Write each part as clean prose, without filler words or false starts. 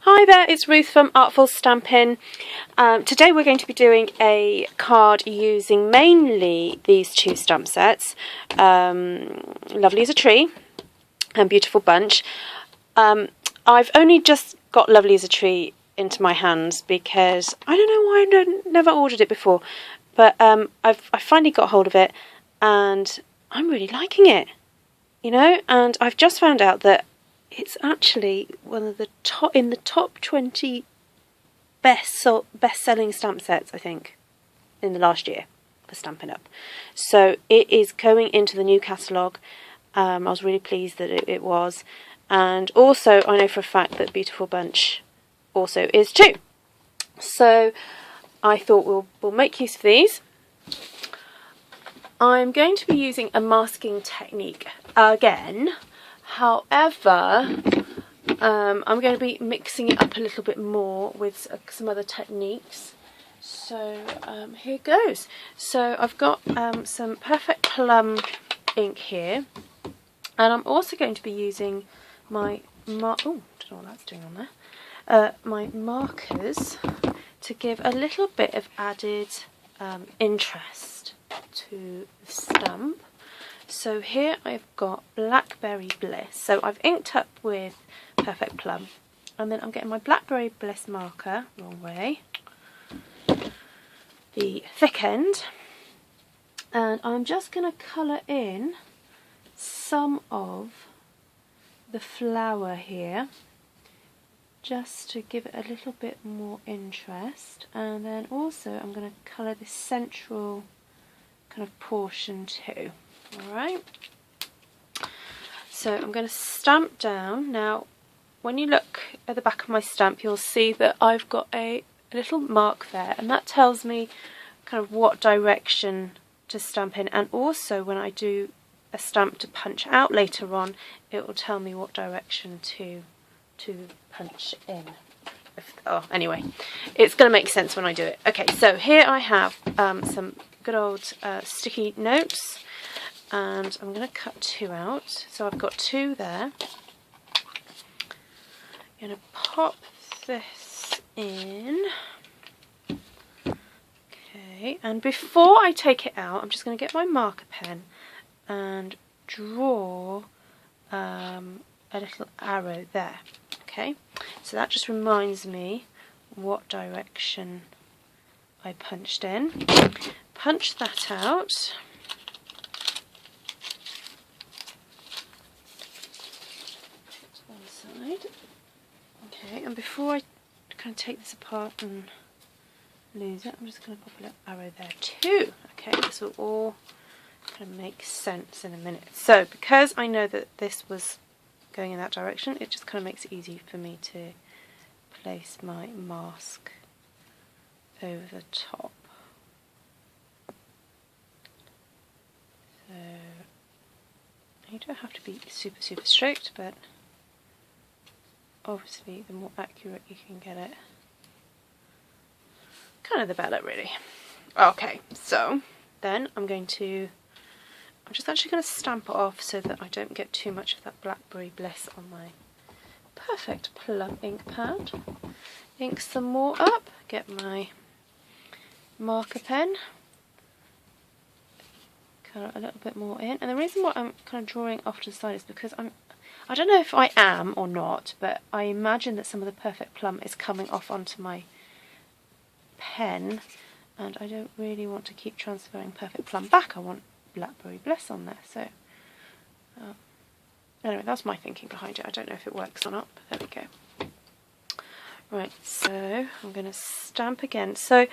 Hi there, it's Ruth from aRTful Stampin. Today we're going to be doing a card using mainly these two stamp sets, Lovely as a Tree and Beautiful Bunch. I've only just got Lovely as a Tree into my hands because I don't know why I never ordered it before, but I finally got hold of it and I'm really liking it, you know, and I've just found out that it's actually one of the top 20 best-selling stamp sets, I think, in the last year for Stampin' Up. So it is going into the new catalogue. I was really pleased that it was. And also, I know for a fact that Beautiful Bunch also is too. So I thought we'll make use of these. I'm going to be using a masking technique again. However, I'm going to be mixing it up a little bit more with some other techniques. So here goes. So I've got some Perfect Plum ink here, and I'm also going to be using my don't know what that's doing on there. My markers to give a little bit of added interest to the stamp. So here I've got Blackberry Bliss. So I've inked up with Perfect Plum. And then I'm getting my Blackberry Bliss marker, wrong way, the thick end. And I'm just going to colour in some of the flower here, just to give it a little bit more interest. And then also I'm going to colour this central kind of portion too. Alright, so I'm going to stamp down. Now, when you look at the back of my stamp, you'll see that I've got a little mark there, and that tells me kind of what direction to stamp in, and also when I do a stamp to punch out later on, it will tell me what direction to punch in. Anyway, it's going to make sense when I do it. Okay, so here I have some good old sticky notes. And I'm going to cut two out. So I've got two there. I'm going to pop this in. Okay, and before I take it out, I'm just going to get my marker pen and draw a little arrow there. Okay, so that just reminds me what direction I punched in. Punch that out. Okay, and before I kind of take this apart and lose it, I'm just going to pop a little arrow there too. Okay, this will all kind of make sense in a minute. So, because I know that this was going in that direction, it just kind of makes it easy for me to place my mask over the top. So, you don't have to be super strict, but obviously the more accurate you can get it, kind of the better really. Okay, so then I'm just actually going to stamp it off so that I don't get too much of that Blackberry Bliss on my Perfect Plum ink pad. Ink some more up, get my marker pen, colour a little bit more in, and the reason why I'm kind of drawing off to the side is because I don't know if I am or not, but I imagine that some of the Perfect Plum is coming off onto my pen, and I don't really want to keep transferring Perfect Plum back. I want Blackberry Bliss on there, so anyway, that's my thinking behind it. I don't know if it works or not, but there we go. Right, so I'm going to stamp again. So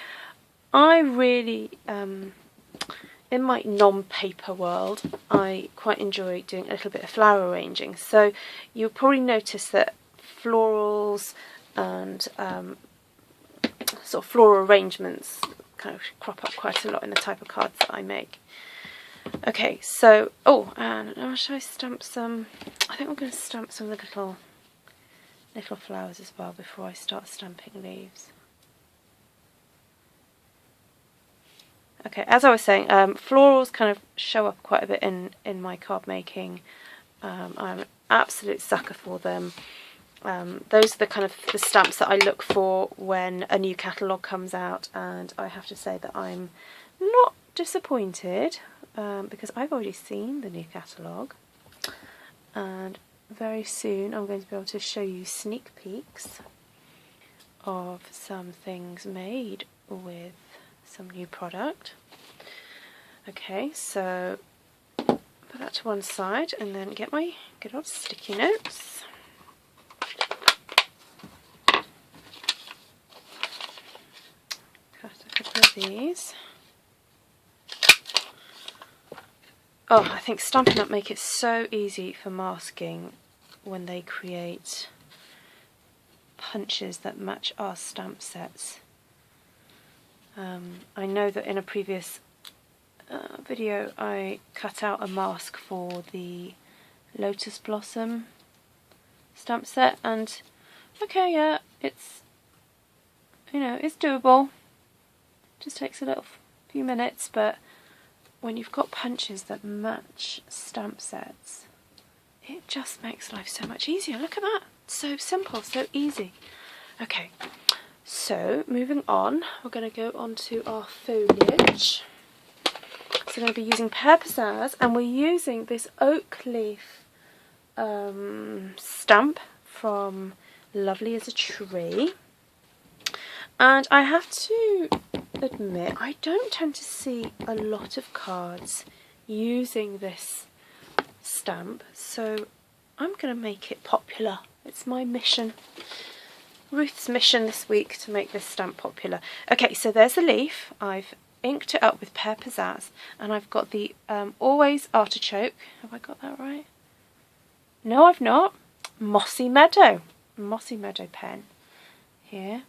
I really, in my non-paper world, I quite enjoy doing a little bit of flower arranging. So you'll probably notice that florals and sort of floral arrangements kind of crop up quite a lot in the type of cards that I make. Okay, so, and now should I stamp some? I think I'm going to stamp some of the little flowers as well before I start stamping leaves. Okay, as I was saying, florals kind of show up quite a bit in my card making. I'm an absolute sucker for them. those are the kind of the stamps that I look for when a new catalogue comes out, and I have to say that I'm not disappointed because I've already seen the new catalogue, and very soon I'm going to be able to show you sneak peeks of some things made with some new product. Okay, so put that to one side and then get my good old sticky notes. Cut a couple of these. Oh, I think Stampin' Up! Make it so easy for masking when they create punches that match our stamp sets. I know that in a previous video I cut out a mask for the Lotus Blossom stamp set, and okay, yeah, it's, you know, it's doable. Just takes a little few minutes, but when you've got punches that match stamp sets, it just makes life so much easier. Look at that, so simple, so easy. Okay, so moving on, we're going to go on to our foliage. So we're going to be using Pear Pizzazz, and we're using this oak leaf stamp from Lovely as a Tree. And I have to admit, I don't tend to see a lot of cards using this stamp, so I'm going to make it popular. It's my mission, Ruth's mission this week, to make this stamp popular. Okay, so there's a leaf. I've inked it up with Pear Pizzazz, and I've got the Always Artichoke. Have I got that right? No, I've not. Mossy Meadow pen here,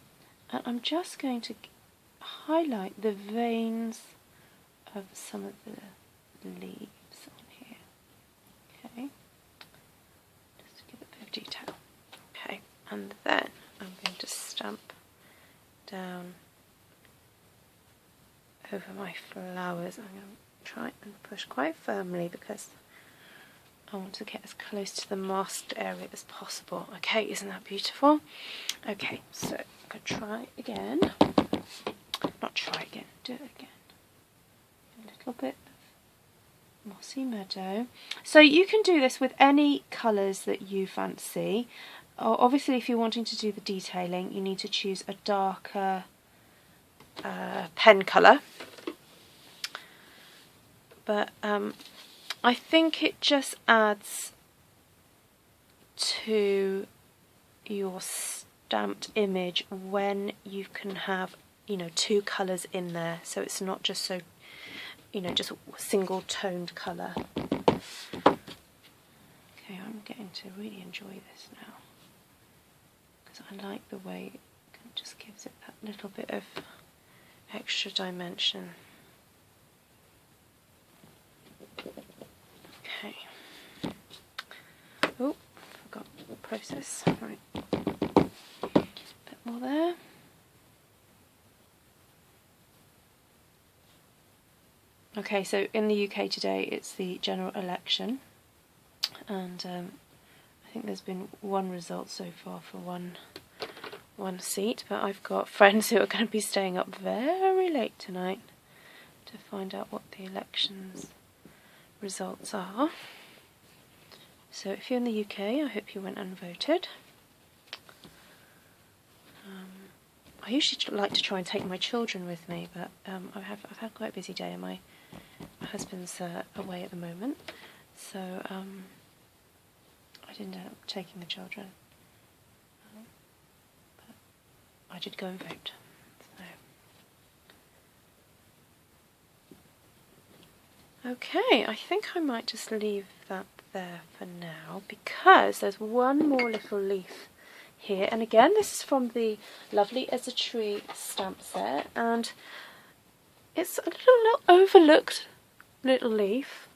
and I'm just going to highlight the veins of some of the leaves on here. Okay, just to give it a bit of detail. Okay, and then I'm going to stamp down over my flowers. I'm going to try and push quite firmly because I want to get as close to the masked area as possible. Okay, isn't that beautiful? Okay, so I'm going to try again. Not try again, do it again. A little bit of Mossy Meadow. So you can do this with any colours that you fancy. Obviously, if you're wanting to do the detailing, you need to choose a darker pen colour. But I think it just adds to your stamped image when you can have, you know, two colours in there, so it's not just so, you know, just a single toned colour. Okay, I'm getting to really enjoy this now because I like the way it just gives it that little bit of extra dimension. Okay. Oh, forgot the process. Right. Bit more there. Okay, so in the UK today it's the general election, and I think there's been one result so far for one seat, but I've got friends who are going to be staying up very late tonight to find out what the elections results are. So if you're in the UK, I hope you went and voted. I usually like to try and take my children with me, but I've had quite a busy day and my husband's away at the moment, so I didn't end up taking the children, but I did go and vote. So. Okay, I think I might just leave that there for now because there's one more little leaf here, and again this is from the Lovely as a Tree stamp set, and it's a little overlooked little leaf,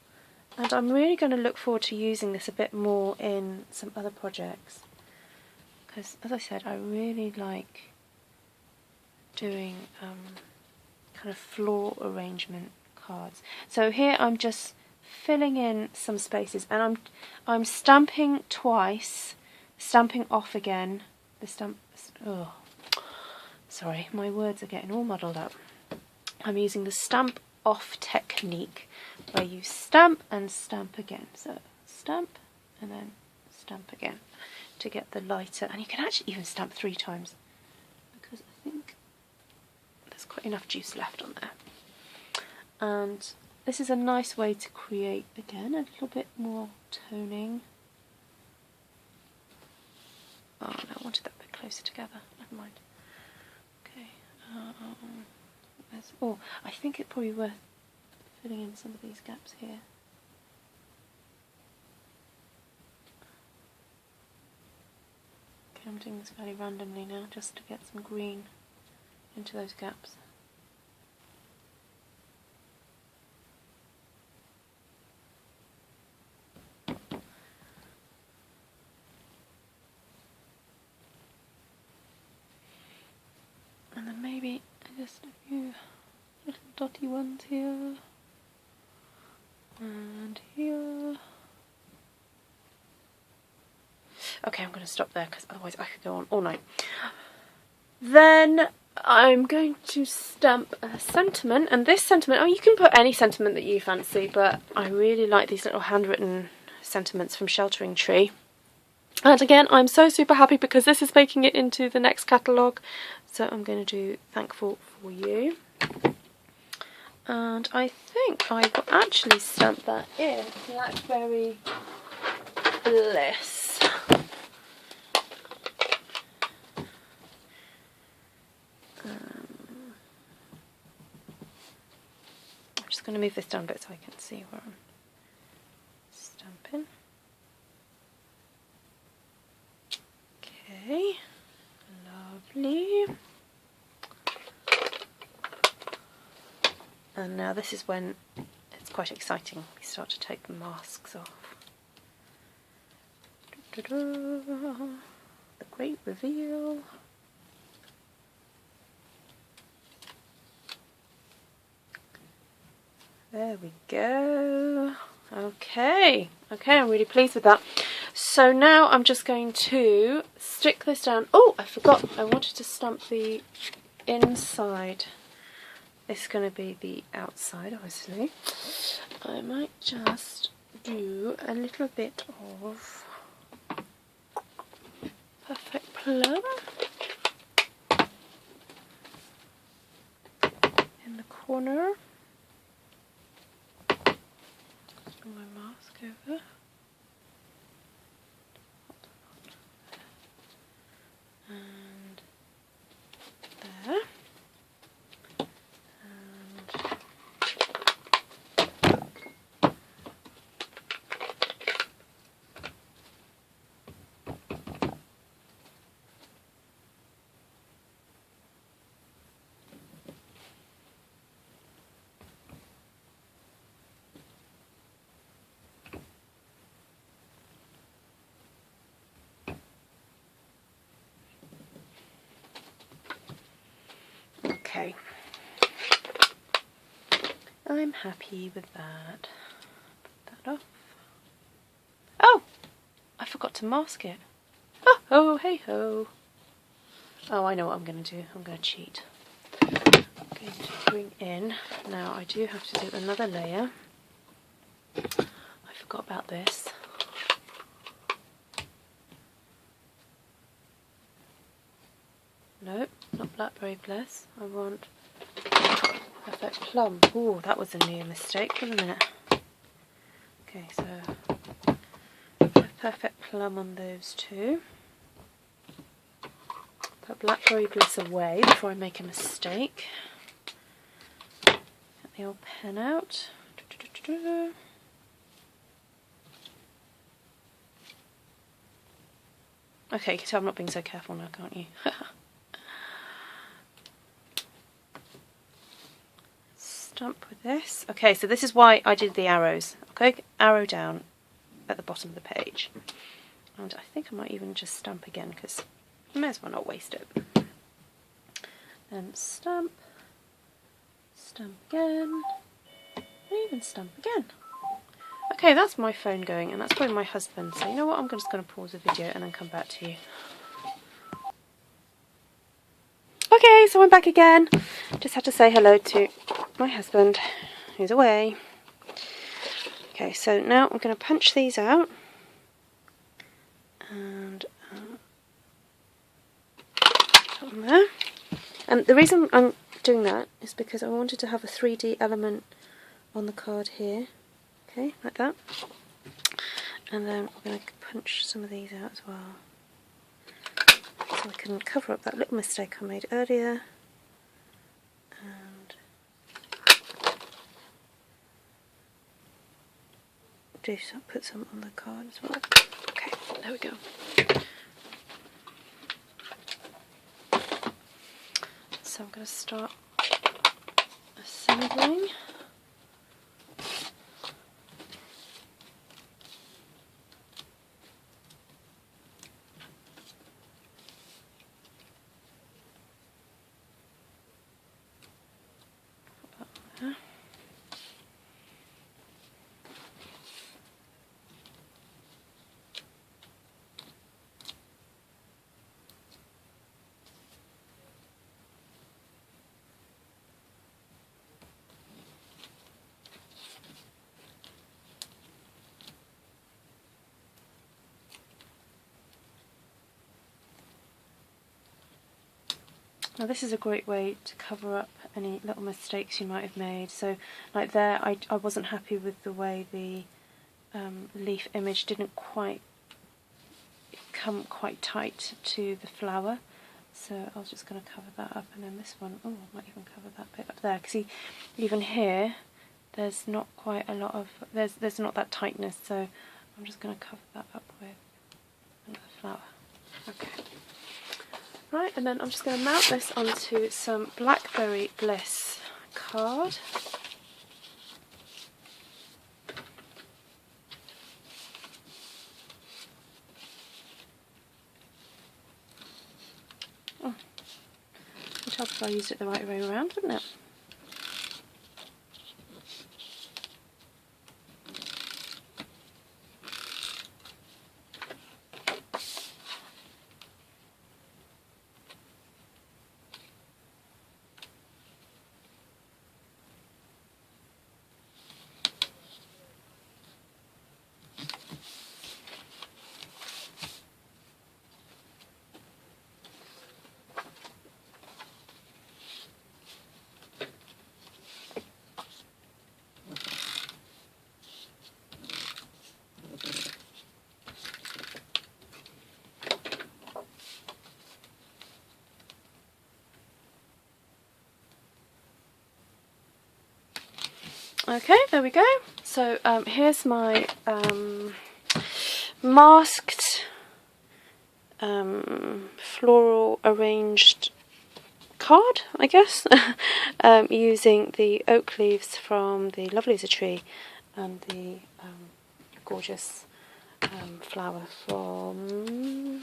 and I'm really going to look forward to using this a bit more in some other projects because, as I said, I really like doing kind of floral arrangement cards. So here I'm just filling in some spaces, and I'm stamping twice stamping off again. The stamp. Oh, sorry, my words are getting all muddled up. I'm using the stamp off technique where you stamp and stamp again. So stamp and then stamp again to get the lighter. And you can actually even stamp 3 times because I think there's quite enough juice left on there. And this is a nice way to create, again, a little bit more toning. Oh no, I wanted that a bit closer together. Never mind. Okay. Oh, I think it's probably worth filling in some of these gaps here. Okay, I'm doing this fairly randomly now, just to get some green into those gaps. And then maybe just a few little dotty ones here and here. Okay, I'm going to stop there because otherwise I could go on all night. Then I'm going to stamp a sentiment, and this sentiment, oh, you can put any sentiment that you fancy, but I really like these little handwritten sentiments from Sheltering Tree. And again, I'm so super happy because this is making it into the next catalogue. So I'm going to do Thankful for You. And I think I will actually stamp that in Blackberry Bliss. I'm just going to move this down a bit so I can see where I'm stamping. Okay, lovely. And now this is when it's quite exciting. We start to take the masks off. The great reveal. There we go. Okay, I'm really pleased with that. So now I'm just going to stick this down. Oh, I forgot, I wanted to stamp the inside. This is going to be the outside, obviously. I might just do a little bit of Perfect Plum in the corner. Bring my mask over. And there. Okay, I'm happy with that. Put that off. Oh, I forgot to mask it. Oh, ho, hey ho. Oh, I know what I'm going to do. I'm going to cheat. I'm going to bring in. Now I do have to do another layer. I forgot about this. Nope, not Blackberry Bliss. I want Perfect Plum. Oh, that was a near mistake, wasn't it? Okay, so Perfect Plum on those two. Put Blackberry Bliss away before I make a mistake. Get the old pen out. Okay, you can tell I'm not being so careful now, can't you? Stamp with this. Okay, so this is why I did the arrows. Okay, arrow down at the bottom of the page. And I think I might even just stamp again because I may as well not waste it. Then stamp, stamp again, and even stamp again. Okay, that's my phone going, and that's probably my husband. So you know what? I'm just going to pause the video and then come back to you. Okay, so I'm back again. Just had to say hello to my husband, who's away. Okay, so now I'm going to punch these out. And put them there. And the reason I'm doing that is because I wanted to have a 3D element on the card here. Okay, like that. And then we're going to punch some of these out as well. So I can cover up that little mistake I made earlier. And put some on the card as well. Okay, there we go. So I'm going to start assembling. Now this is a great way to cover up any little mistakes you might have made. So like there, I wasn't happy with the way the leaf image didn't quite come quite tight to the flower. So I was just going to cover that up, and then this one, oh, I might even cover that bit up there. Because see, even here, there's not quite a lot of, there's not that tightness. So I'm just going to cover that up with another flower. Okay. Right, and then I'm just going to mount this onto some Blackberry Bliss card. Oh, would help if I used it the right way around, wouldn't it? Okay, there we go. So here's my masked floral arranged card, I guess, using the oak leaves from the lovely tree and the gorgeous flower from,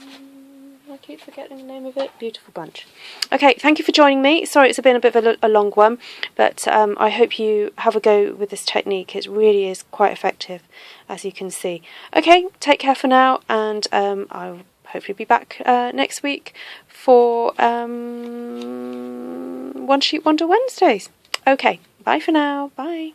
I keep forgetting the name of it, Beautiful Bunch. Okay, thank you for joining me. Sorry it's been a bit of a long one, but I hope you have a go with this technique. It really is quite effective, as you can see. Okay, take care for now, and I'll hopefully be back next week for One Sheet Wonder Wednesdays. Okay, bye for now. Bye.